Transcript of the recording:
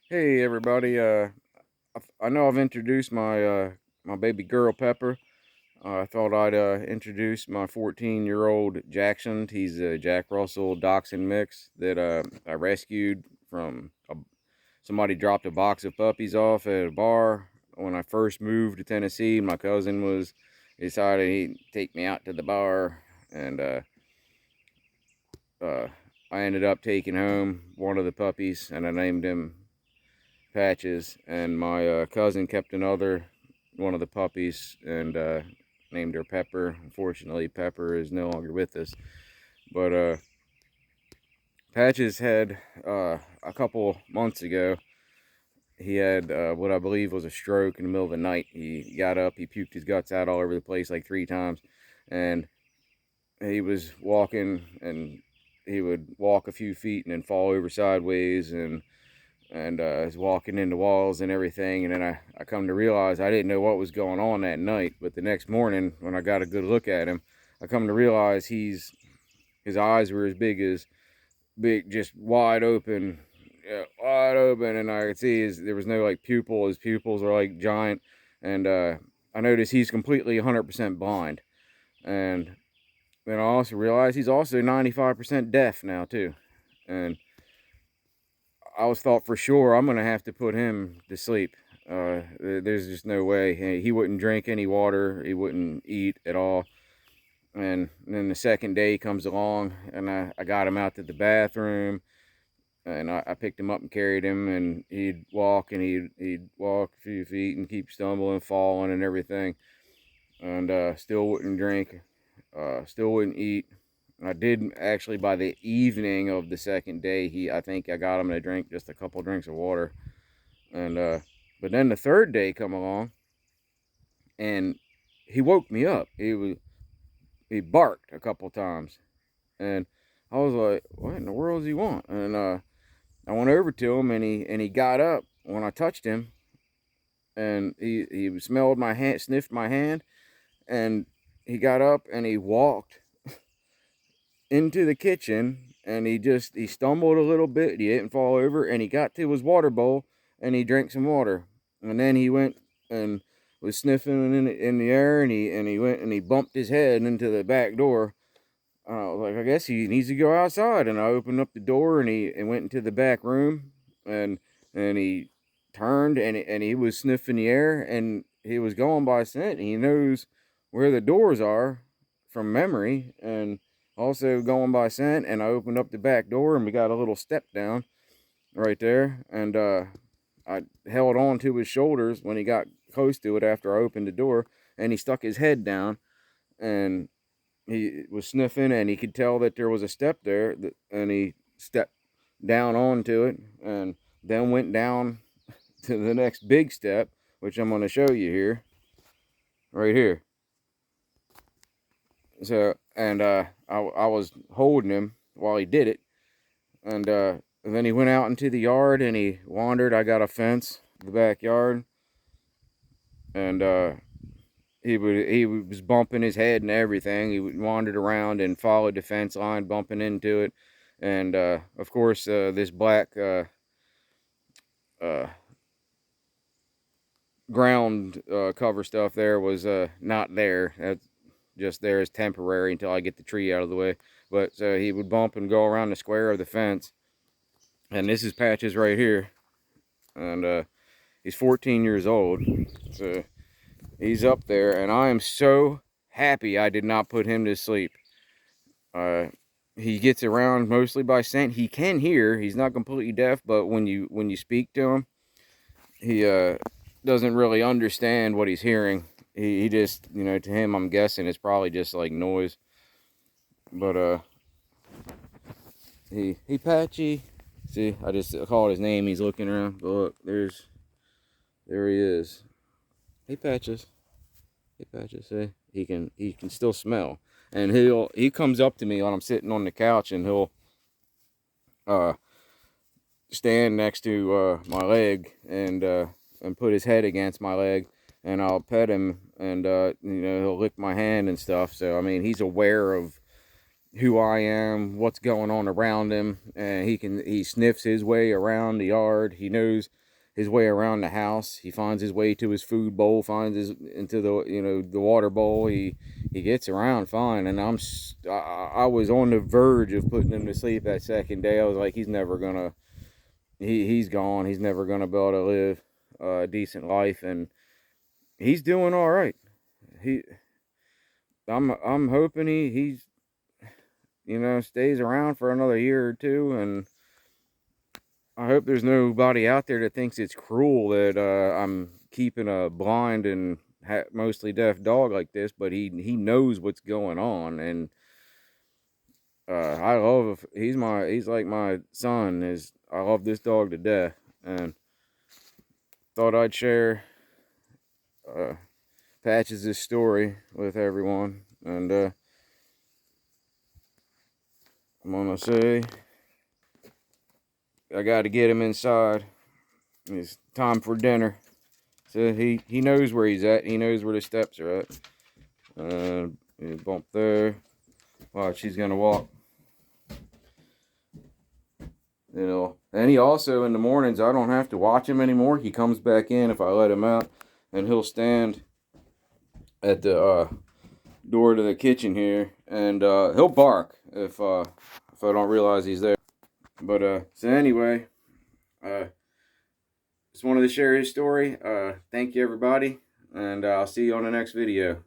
Hey everybody, I know I've introduced my baby girl Pepper. I thought I'd introduce my 14-year-old Jackson. He's a Jack Russell Dachshund mix that I rescued from somebody dropped a box of puppies off at a bar when I first moved to Tennessee. My cousin was decided he'd take me out to the bar, and uh, I ended up taking home one of the puppies, and I named him Patches, and my cousin kept another one of the puppies and named her Pepper. Unfortunately, Pepper is no longer with us. But Patches had a couple months ago. He had what I believe was a stroke in the middle of the night. He got up, he puked his guts out all over the place like 3 times, and he was walking, and he would walk a few feet and then fall over sideways, and was walking into walls and everything. And then I come to realize I didn't know what was going on that night. But the next morning, when I got a good look at him, I come to realize his eyes were as big, just wide open, wide open, and I could see there was no like pupil. His pupils are like giant, and I noticed he's completely 100% blind. And then I also realized he's also 95% deaf now too. And I was thought for sure I'm gonna have to put him to sleep. There's just no way he wouldn't drink any water. He wouldn't eat at all. And then the second day he comes along, and I got him out to the bathroom, and I picked him up and carried him, and he'd walk a few feet and keep stumbling, falling, and everything, and still wouldn't drink, still wouldn't eat. I did actually by the evening of the second day, I think I got him to drink just a couple drinks of water. And but then the third day come along, and he woke me up. He barked a couple times, and I was like, "What in the world does he want?" And I went over to him, and he got up when I touched him, and he smelled my hand, sniffed my hand, and he got up and he walked into the kitchen, and he stumbled a little bit. He didn't fall over, and he got to his water bowl, and he drank some water, and then he went and was sniffing in the air, and he went and he bumped his head into the back door. I was like, I guess he needs to go outside, and I opened up the door, and he went into the back room, and he turned, and he was sniffing the air, and he was going by scent. He knows where the doors are from memory, and also going by scent. And I opened up the back door, and we got a little step down right there, and I held on to his shoulders when he got close to it after I opened the door, and he stuck his head down, and he was sniffing, and he could tell that there was a step there, and he stepped down onto it, and then went down to the next big step, which I'm going to show you here, right here. So, and I was holding him while he did it, and then he went out into the yard, and he wandered. I got a fence, the backyard, and he was bumping his head and everything. He wandered around and followed the fence line, bumping into it, and of course this black uh, ground cover stuff there was not there. That's just there as temporary until I get the tree out of the way. But so he would bump and go around the square of the fence, and this is Patches right here, and he's 14 years old, so he's up there, and I am so happy I did not put him to sleep. Uh, he gets around mostly by scent. He can hear. He's not completely deaf, but when you speak to him, he doesn't really understand what he's hearing. He just, to him, I'm guessing it's probably just like noise. But he Patchy. See, I just called his name. He's looking around. But look, there he is. He Patches. He Patches. See, he can still smell, and he comes up to me when I'm sitting on the couch, and he'll uh stand next to my leg, and put his head against my leg, and I'll pet him, and he'll lick my hand and stuff. So I mean, he's aware of who I am, what's going on around him, and he sniffs his way around the yard. He knows his way around the house. He finds his way to his food bowl, finds his into the water bowl. He gets around fine, and I was on the verge of putting him to sleep that second day. I was like, he's gone. He's never gonna be able to live a decent life, and he's doing all right. He I'm hoping he's stays around for another year or two, and I hope there's nobody out there that thinks it's cruel that I'm keeping a blind and mostly deaf dog like this, but he knows what's going on, and I love he's like my son. I love this dog to death, and thought I'd share uh, Patches' story with everyone, and I'm gonna say I got to get him inside. It's time for dinner. So he knows where he's at. He knows where the steps are at. Bump there. Watch, he's gonna walk. And he also in the mornings I don't have to watch him anymore. He comes back in if I let him out, and he'll stand at the door to the kitchen here, and he'll bark if I don't realize he's there. But so anyway, just wanted to share his story. Thank you everybody, and I'll see you on the next video.